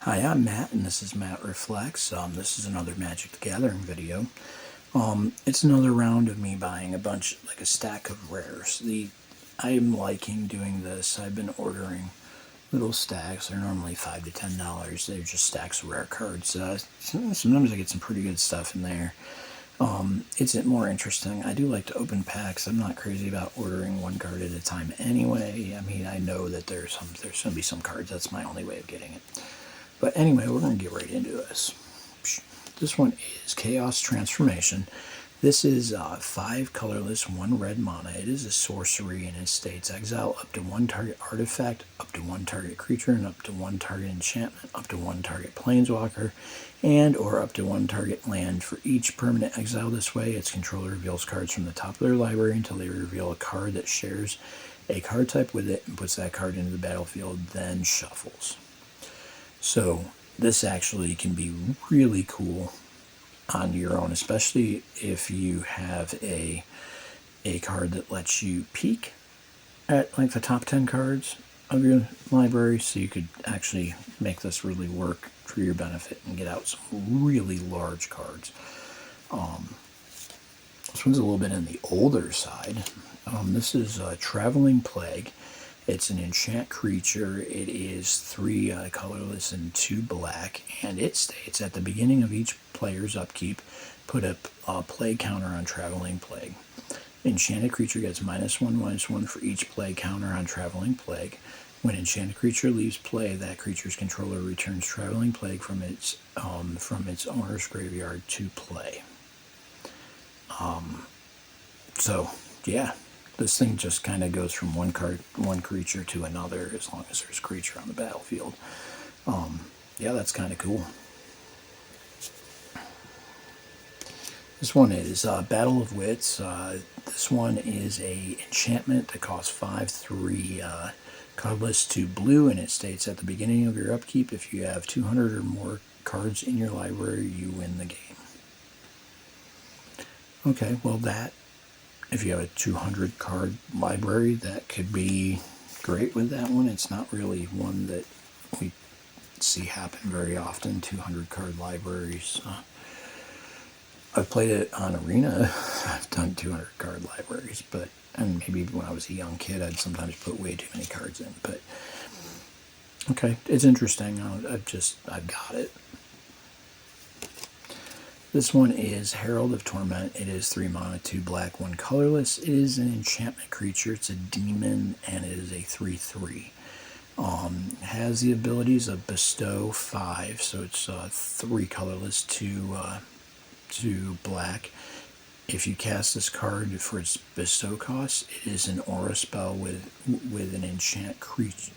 Hi, I'm Matt, and this is Matt Reflects. This is another Magic the Gathering video. It's another round of me buying like a stack of rares. I am liking doing this. I've been ordering little stacks. They're normally $5 to $10. They're just stacks of rare cards. Sometimes I get some pretty good stuff in there. It's more interesting. I do like to open packs. I'm not crazy about ordering one card at a time anyway. I mean, I know that there's going to be some cards. That's my only way of getting it. But anyway, we're going to get right into this. This one is Chaos Transformation. This is 5 colorless, 1 red mana. It is a sorcery, and it states exile up to 1 target artifact, up to 1 target creature, and up to 1 target enchantment, up to 1 target planeswalker, and or up to 1 target land. For each permanent exile this way, its controller reveals cards from the top of their library until they reveal a card that shares a card type with it and puts that card into the battlefield, then shuffles. So this actually can be really cool on your own, especially if you have a card that lets you peek at like the top 10 cards of your library, so you could actually make this really work for your benefit and get out some really large cards. This one's a little bit on the older side. This is Traveling Plague. It's an enchant creature. It is 3 colorless and 2 black, and it states at the beginning of each player's upkeep, put a plague counter on Traveling Plague. Enchanted creature gets -1/-1 for each plague counter on Traveling Plague. When enchanted creature leaves play, that creature's controller returns Traveling Plague from its owner's graveyard to play. So yeah. This thing just kind of goes from one creature to another as long as there's a creature on the battlefield. Yeah, that's kind of cool. This one is Battle of Wits. This one is a enchantment that costs 5/3 colorless to blue, and it states at the beginning of your upkeep, if you have 200 or more cards in your library, you win the game. Okay, well if you have a 200 card library, that could be great with that one. It's not really one that we see happen very often, 200 card libraries. I've played it on Arena. I've done 200 card libraries, and maybe when I was a young kid, I'd sometimes put way too many cards in. But okay, it's interesting. I've got it. This one is Herald of Torment. It is 3 mana, 2 black, 1 colorless. It is an enchantment creature. It's a demon, and it is a 3/3. Has the abilities of Bestow 5, so it's 3 colorless, 2 black. If you cast this card for its bestow cost, it is an aura spell with an enchant creature.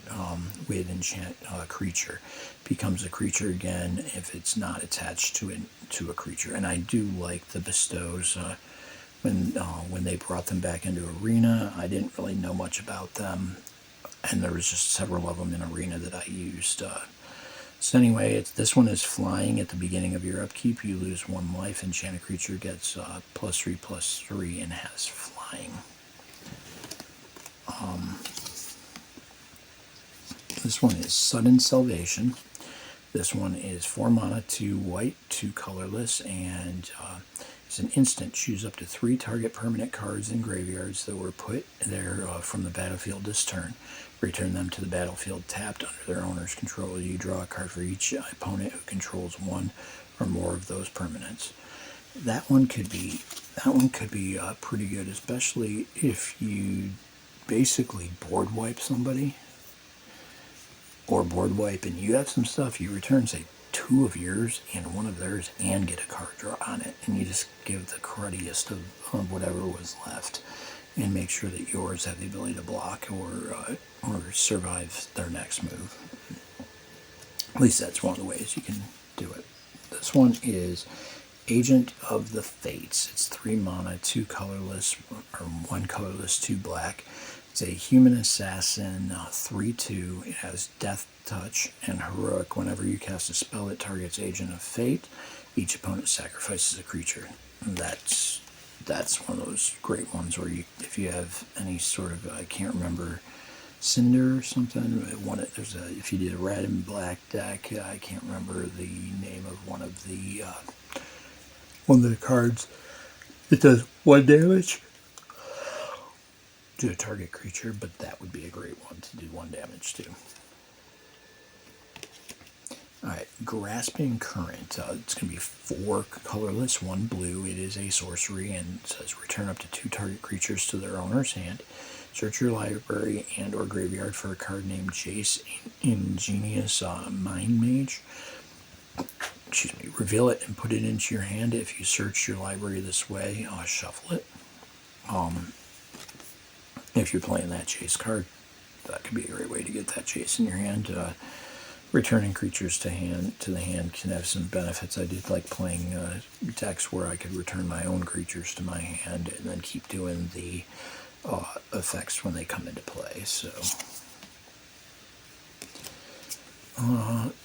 Creature becomes a creature again if it's not attached to a creature. And I do like the bestows. When they brought them back into Arena, I didn't really know much about them, and there was just several of them in Arena that I used. So anyway, this one is flying. At the beginning of your upkeep, you lose 1 life. Enchanted creature gets +3/+3 and has flying. This one is Sudden Salvation. This one is 4 mana, 2 white, 2 colorless, and it's an instant. Choose up to 3 target permanent cards in graveyards that were put there from the battlefield this turn. Return them to the battlefield tapped under their owner's control. You draw a card for each opponent who controls 1 or more of those permanents. That one could be pretty good, especially if you basically board wipe somebody, or board wipe and you have some stuff. You return, say, 2 of yours and 1 of theirs, and get a card draw on it, and you just give the cruddiest of whatever was left, and make sure that yours have the ability to block or survive their next move. At least that's one of the ways you can do it. This one is Agent of the Fates. It's 3 mana, 2 colorless, or 1 colorless, 2 black. It's a human assassin, 3/2. It has Death Touch and Heroic. Whenever you cast a spell that targets Agent of Fate, each opponent sacrifices a creature. And that's one of those great ones where if you have any sort of, I can't remember Cinder or something. If you did a red and black deck, I can't remember the name of one of the cards. It does 1 damage to a target creature, but that would be a great one to do 1 damage to. Alright, Grasping Current. It's going to be 4 colorless, 1 blue. It is a sorcery and it says return up to 2 target creatures to their owner's hand. Search your library and or graveyard for a card named Jace, Ingenious Mind Mage. Excuse me. Reveal it and put it into your hand. If you search your library this way, shuffle it. If you're playing that Jace card, that could be a great way to get that Jace in your hand. Returning creatures to the hand can have some benefits. I did like playing decks where I could return my own creatures to my hand and then keep doing the effects when they come into play. So,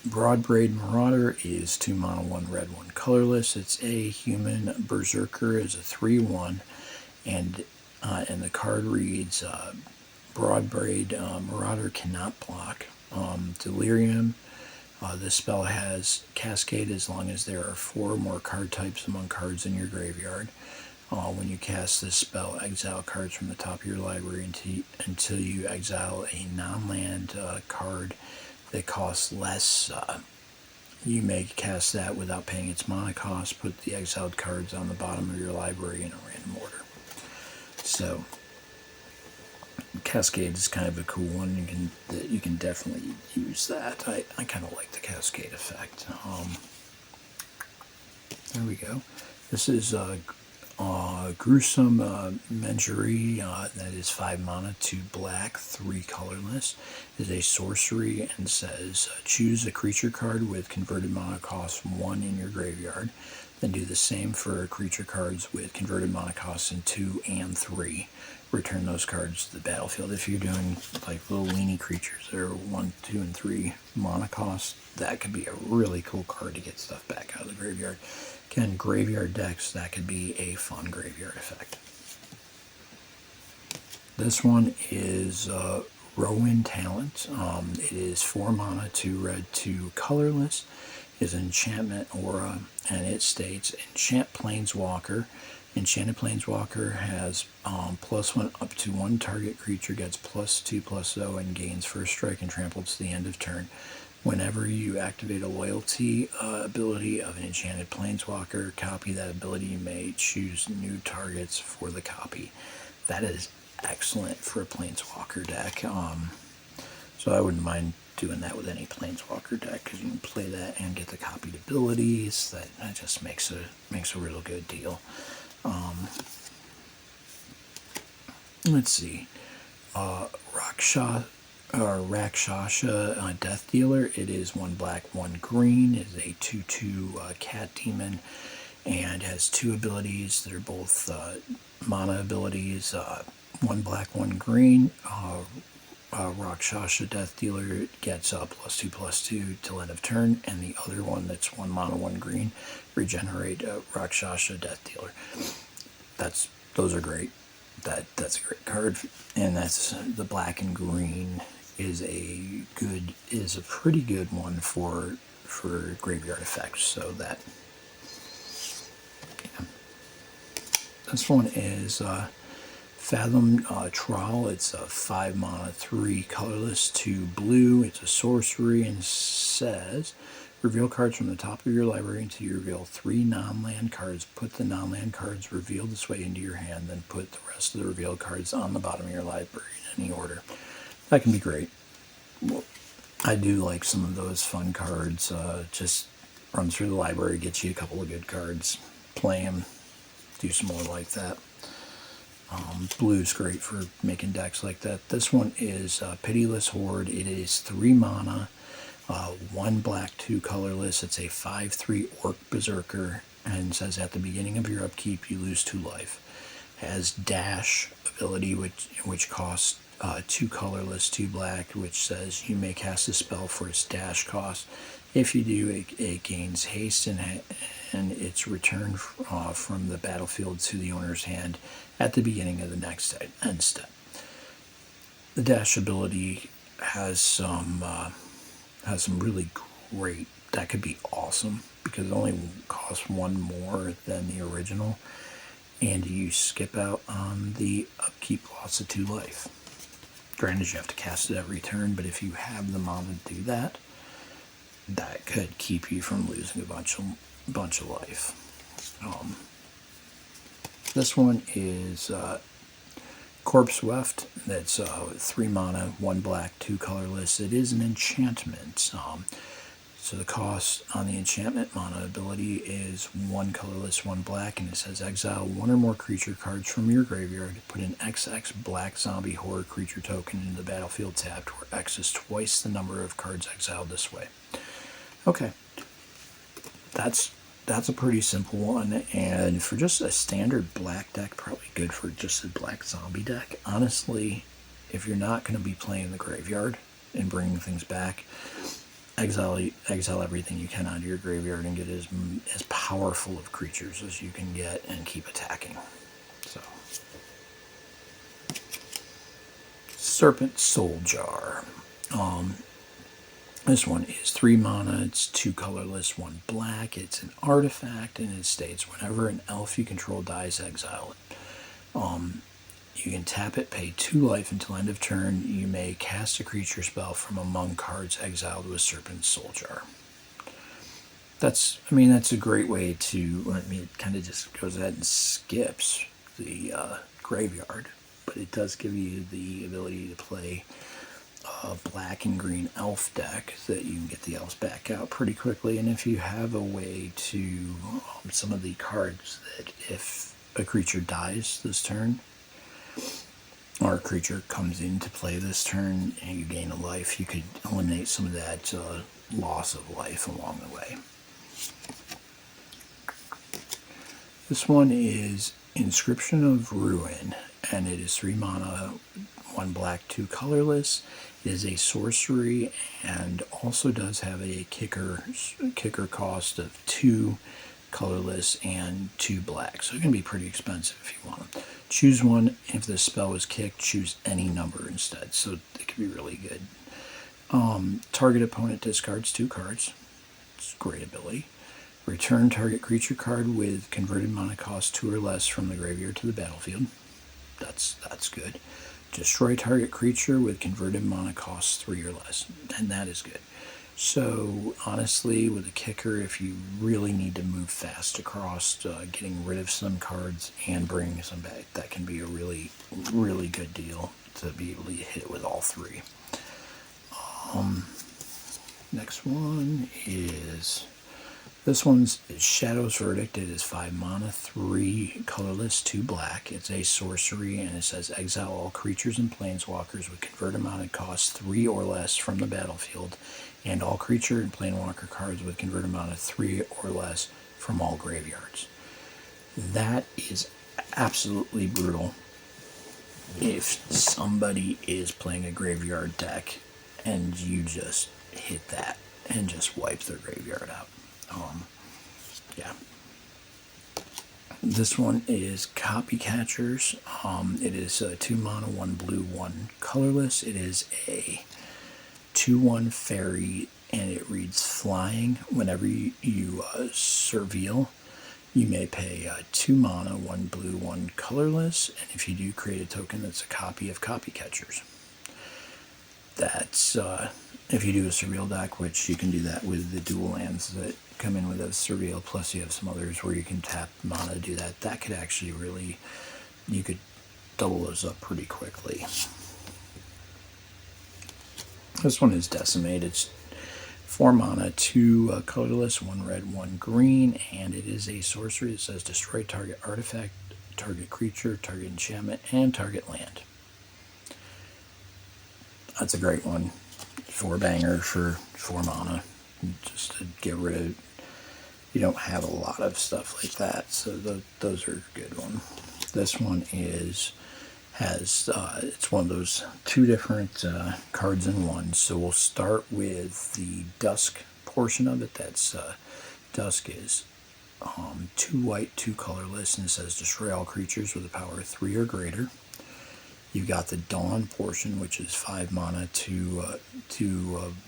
Broadbraid Marauder is 2 mana, 1 red, 1 colorless. It's a human berserker. Is a 3/1, and the card reads Broadbraid Marauder cannot block. Delirium. This spell has Cascade as long as there are 4 or more card types among cards in your graveyard. When you cast this spell, exile cards from the top of your library until you exile a non-land card that costs less. You may cast that without paying its mana cost. Put the exiled cards on the bottom of your library in a random order. So, Cascade is kind of a cool one. You can definitely use that. I kind of like the Cascade effect. There we go. This is Gruesome Mengerie. That is 5 mana, 2 black, 3 colorless. Is a sorcery and says choose a creature card with converted mana cost 1 in your graveyard. Then do the same for creature cards with converted mana costs in 2 and 3. Return those cards to the battlefield. If you're doing like little weenie creatures that are 1, 2, and 3 mana costs, that could be a really cool card to get stuff back out of the graveyard. Again, graveyard decks, that could be a fun graveyard effect. This one is Rowan Talent. It is 4 mana, 2 red, 2 colorless. Is an enchantment aura, and it states Enchant Planeswalker. Enchanted Planeswalker has +1 up to 1 target creature gets +2/+0 and gains first strike and trample to the end of turn. Whenever you activate a loyalty ability of an Enchanted Planeswalker, copy that ability. You may choose new targets for the copy. That is excellent for a Planeswalker deck. So I wouldn't mind doing that with any Planeswalker deck because you can play that and get the copied abilities. That just makes a real good deal. Let's see. Rakshasha Death Dealer. It is 1 black, 1 green. It is a 2/2 cat demon and has 2 abilities that are both mana abilities. 1 black, 1 green. Rakshasha Death Dealer gets +2/+2 till end of turn, and the other one that's 1 mana, 1 green, regenerate Rakshasha Death Dealer. Those are great. That's a great card, and that's the black and green is a pretty good one for graveyard effects. So that, yeah. This one is Fathom Trawl. It's a 5 mana, 3 colorless, 2 blue. It's a sorcery and says reveal cards from the top of your library until you reveal 3 non-land cards. Put the non-land cards revealed this way into your hand, then put the rest of the revealed cards on the bottom of your library in any order. That can be great. Well, I do like some of those fun cards. Just run through the library, get you a couple of good cards, play them, do some more like that. Blue's great for making decks like that. This one is Pitiless Horde. It is 3 mana, 1 black, 2 colorless. It's a 5/3 Orc Berserker and says at the beginning of your upkeep you lose 2 life. Has Dash ability which costs 2 colorless, 2 black, which says you may cast a spell for its dash cost. If you do, it gains haste and its return from the battlefield to the owner's hand at the beginning of the next end step. The dash ability has some really great. That could be awesome because it only costs one more than the original, and you skip out on the upkeep loss of 2 life. Granted, you have to cast it every turn, but if you have the mana to do that, that could keep you from losing a bunch of life. This one is Corpse Weft. That's 3 mana, 1 black, 2 colorless. It is an enchantment. So the cost on the enchantment mana ability is 1 colorless, 1 black, and it says exile 1 or more creature cards from your graveyard. Put an XX black zombie horror creature token into the battlefield tapped, where X is twice the number of cards exiled this way. Okay, that's a pretty simple one, and for just a standard black deck, probably good for just a black zombie deck. Honestly, if you're not going to be playing the graveyard and bringing things back, exile everything you can out of your graveyard and get as powerful of creatures as you can get and keep attacking. So, Serpent Soul Jar. This one is 3 mana, it's 2 colorless, 1 black. It's an artifact, and it states whenever an elf you control dies, exile it. You can tap it, pay 2 life until end of turn. You may cast a creature spell from among cards exiled with Serpent Soul Jar. That's a great way to, it kind of just goes ahead and skips the graveyard, but it does give you the ability to play a black and green elf deck that you can get the elves back out pretty quickly. And if you have a way to, some of the cards that if a creature dies this turn, or a creature comes into play this turn and you gain a life, you could eliminate some of that loss of life along the way. This one is Inscription of Ruin, and it is 3 mana, 1 black, 2 colorless. It is a sorcery and also does have a kicker cost of 2 colorless and 2 black, so it can be pretty expensive if you want them. Choose one. If the spell is kicked, choose any number instead, so it can be really good. Target opponent discards 2 cards. It's a great ability. Return target creature card with converted mana cost 2 or less from the graveyard to the battlefield. That's good. Destroy target creature with converted mana cost 3 or less, and that is good. So honestly, with a kicker, if you really need to move fast across, getting rid of some cards and bringing some back, that can be a really, really good deal to be able to hit with all 3. Next one is, this one's Shadow's Verdict. It is 5 mana, 3 colorless, 2 black. It's a sorcery, and it says exile all creatures and planeswalkers with converted mana cost 3 or less from the battlefield, and all creature and planewalker cards with converted mana 3 or less from all graveyards. That is absolutely brutal if somebody is playing a graveyard deck and you just hit that and just wipe their graveyard out. Yeah. This one is Copycatchers. It is 2 mana, 1 blue, 1 colorless. It is a 2/1 fairy, and it reads flying. Whenever you surveil, you may pay 2 mana, 1 blue, 1 colorless, and if you do, create a token that's a copy of Copycatchers. That's if you do a surveil deck, which you can do that with the dual lands that come in with a surveil, plus you have some others where you can tap mana to do that. That could actually really, you could double those up pretty quickly. This one is Decimate. It's 4 mana, 2 colorless, 1 red, 1 green, and it is a sorcery. It says destroy target artifact, target creature, target enchantment, and target land. That's a great one. 4-banger for 4 mana. Just to get rid of, you don't have a lot of stuff like that, so those are a good one. This one it's one of those 2 different cards in one. So we'll start with the Dusk portion of it. That's Dusk is 2 white, 2 colorless, and it says destroy all creatures with a power of 3 or greater. You've got the Dawn portion, which is 5 mana, 2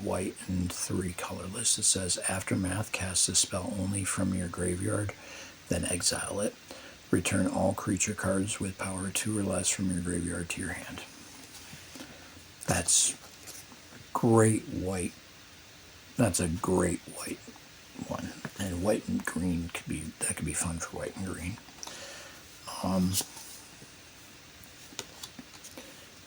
white and 3 colorless. It says, Aftermath, cast a spell only from your graveyard, then exile it. Return all creature cards with power 2 or less from your graveyard to your hand. That's great white. That's a great white one. And white and green could be fun for white and green.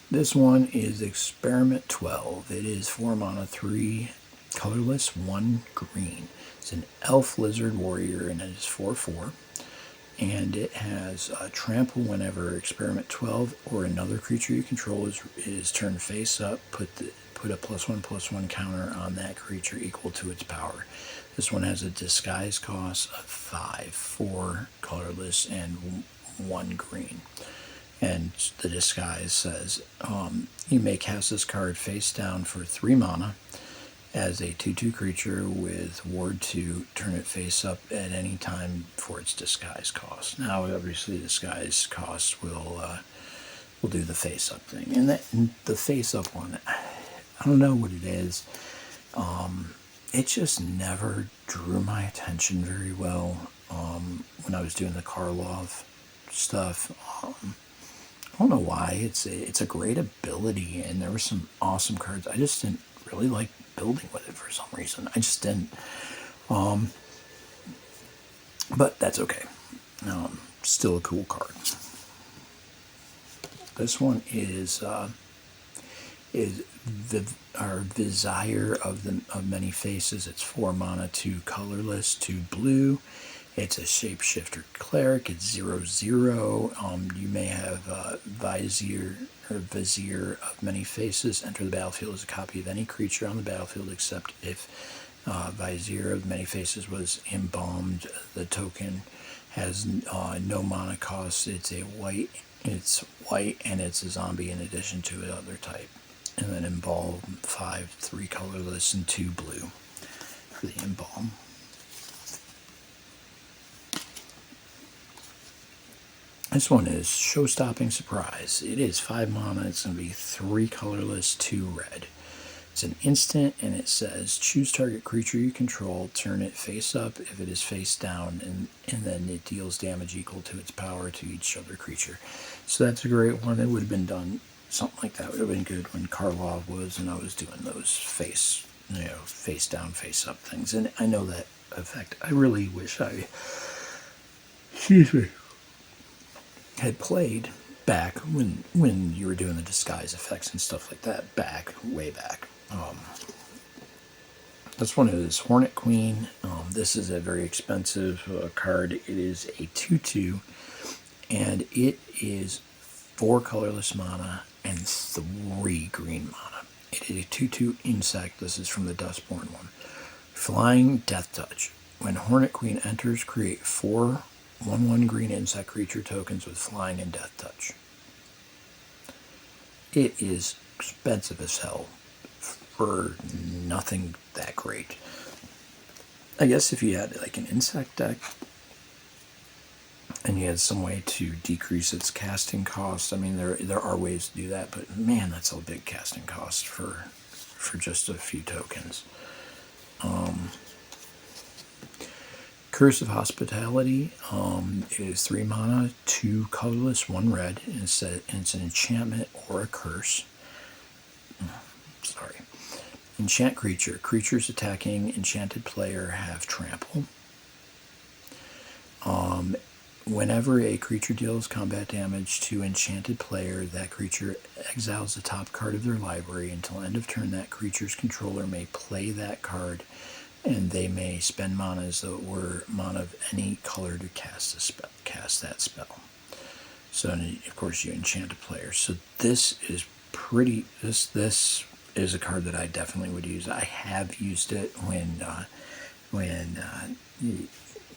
This one is Experiment 12. It is 4 mana, 3 colorless, 1 green. It's an elf lizard warrior, and it is 4/4. And it has trample whenever Experiment 12 or another creature you control is turned face up. Put a +1/+1 counter on that creature equal to its power. This one has a disguise cost of 5, 4 colorless, and 1 green. And the disguise says, you may cast this card face down for 3 mana as a 2/2 creature with Ward 2. Turn it face up at any time for its disguise cost. Now, obviously, disguise cost will do the face up thing. And the face up one, I don't know what it is. It just never drew my attention very well when I was doing the Karlov stuff. I don't know why. It's a great ability, and there were some awesome cards. I just didn't really like building with it for some reason. I just didn't. But that's okay. Still a cool card. This one is our Vizier of Many Faces. It's 4 mana, 2 colorless, 2 blue. It's a shapeshifter cleric. It's 0/0. You may have Vizier of Many Faces. Enter the battlefield as a copy of any creature on the battlefield, except if Vizier of Many Faces was embalmed. The token has no mana cost. It's white, and it's a zombie in addition to another type. And then embalm 5, 3 colorless, and 2 blue for the embalm. This one is Show-Stopping Surprise. It is 5 mana. It's going to be 3 colorless, 2 red. It's an instant, and it says, choose target creature you control, turn it face up if it is face down, and then it deals damage equal to its power to each other creature. So that's a great one. It would have been done, something like that would have been good when Karlov was, and I was doing those face down, face up things. And I know that effect. I really wish I, had played back when you were doing the disguise effects and stuff like that, way back. This one is Hornet Queen. This is a very expensive card. It is a 2/2, and it is 4 colorless mana and 3 green mana. It is a 2/2 insect. This is from the Dustborn one. Flying Death Touch. When Hornet Queen enters, create 4 1/1 green insect creature tokens with flying and death touch. It is expensive as hell for nothing that great. I guess if you had like an insect deck and you had some way to decrease its casting cost, I mean there are ways to do that, but man, that's a big casting cost for just a few tokens. Curse of Hospitality is 3 mana, 2 colorless, 1 red, and it's an enchantment or a curse. Enchant creature. Creatures attacking enchanted player have trample. Whenever a creature deals combat damage to enchanted player, that creature exiles the top card of their library. Until end of turn, that creature's controller may play that card, and they may spend mana as though it were mana of any color to cast that spell. So, of course, you enchant a player. So this is pretty. This is a card that I definitely would use. I have used it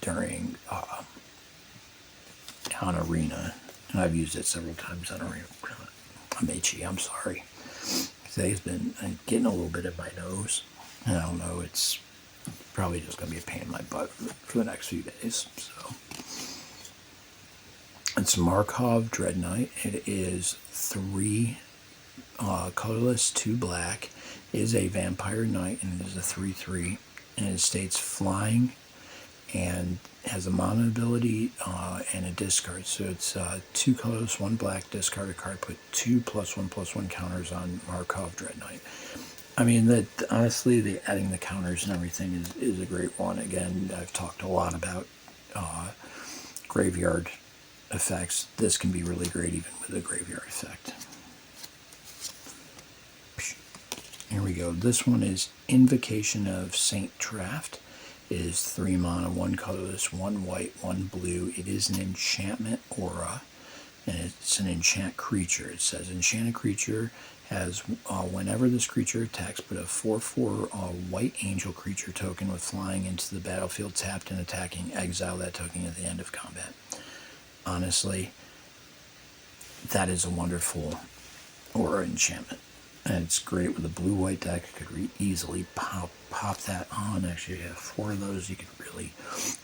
during on Arena, and I've used it several times on Arena. I'm itchy. I'm sorry. Today's been getting a little bit in my nose. I don't know. It's probably just going to be a pain in my butt for the next few days. So, It's Markov Dread Knight. It is 3 colorless, 2 black. It is a vampire knight, and it is a 3/3. And it states flying, and has a mono ability and a discard. So it's 2 colorless, 1 black, discard a card, put 2 +1/+1 counters on Markov Dread Knight. I mean, honestly, adding the counters and everything is a great one. Again, I've talked a lot about graveyard effects. This can be really great even with a graveyard effect. Here we go. This one is Invocation of Saint Draft. It is 3 mana, 1 colorless, 1 white, 1 blue. It is an enchantment aura, and it's an enchant creature. It says enchanted creature has, whenever this creature attacks, put a 4/4 white angel creature token with flying into the battlefield tapped and attacking. Exile that token at the end of combat. Honestly, that is a wonderful aura enchantment. And it's great with a blue-white deck. You could easily pop that on. Actually, you have 4 of those. You could really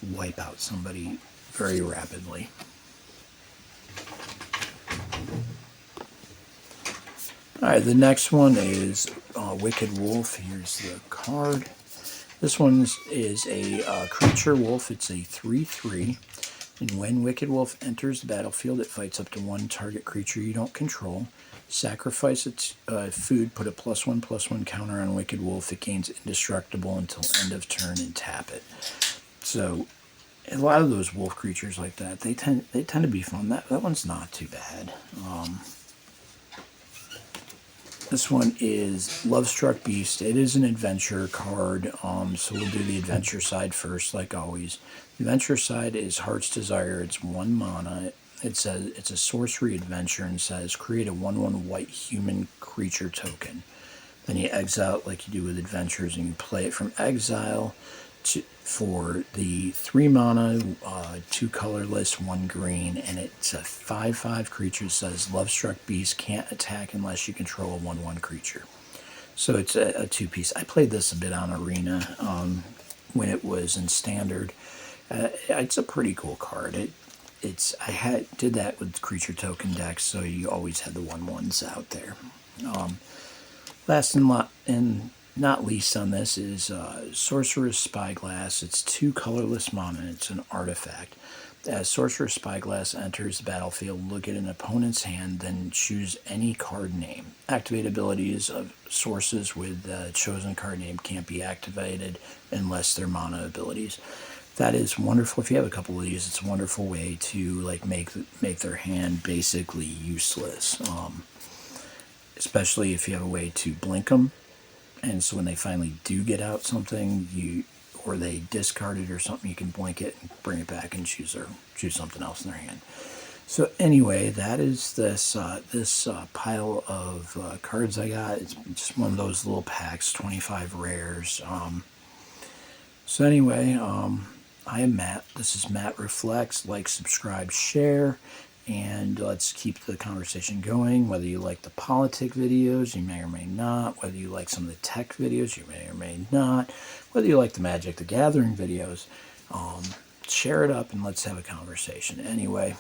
wipe out somebody very rapidly. Alright, the next one is Wicked Wolf. Here's the card. This one is a creature wolf. It's a 3/3. And when Wicked Wolf enters the battlefield, it fights up to 1 target creature you don't control. Sacrifice its food, put a +1/+1 counter on Wicked Wolf. It gains indestructible until end of turn and tap it. So a lot of those wolf creatures like that, they tend to be fun. That one's not too bad. This one is Lovestruck Beast. It is an adventure card, so we'll do the adventure side first, like always. The adventure side is Heart's Desire. It's 1 mana. It says it's a sorcery adventure and says create a 1/1 white human creature token. Then you exile it like you do with adventures, and you play it from exile for the 3 mana, 2 colorless, 1 green, and it's a 5/5 creature. It says Lovestruck Beast can't attack unless you control a 1/1 creature. So it's a 2-piece. I played this a bit on Arena when it was in Standard. It's a pretty cool card. I did that with creature token decks, so you always had the 1/1s out there. Last and not least on this is Sorcerer's Spyglass. It's 2 colorless mana. It's an artifact. As Sorcerer's Spyglass enters the battlefield, look at an opponent's hand, then choose any card name. Activate abilities of sources with the chosen card name can't be activated unless they're mana abilities. That is wonderful. If you have a couple of these, it's a wonderful way to make their hand basically useless. Especially if you have a way to blink them, and so when they finally do get out something, or they discard it or something, you can blink it and bring it back and choose something else in their hand. So anyway, that is this pile of cards I got. It's just one of those little packs, 25 rares. So anyway, I am Matt. This is Matt Reflects. Like, subscribe, share, and let's keep the conversation going. Whether you like the politic videos, you may or may not. Whether you like some of the tech videos, you may or may not. Whether you like the Magic the Gathering videos, share it up and let's have a conversation. Anyway,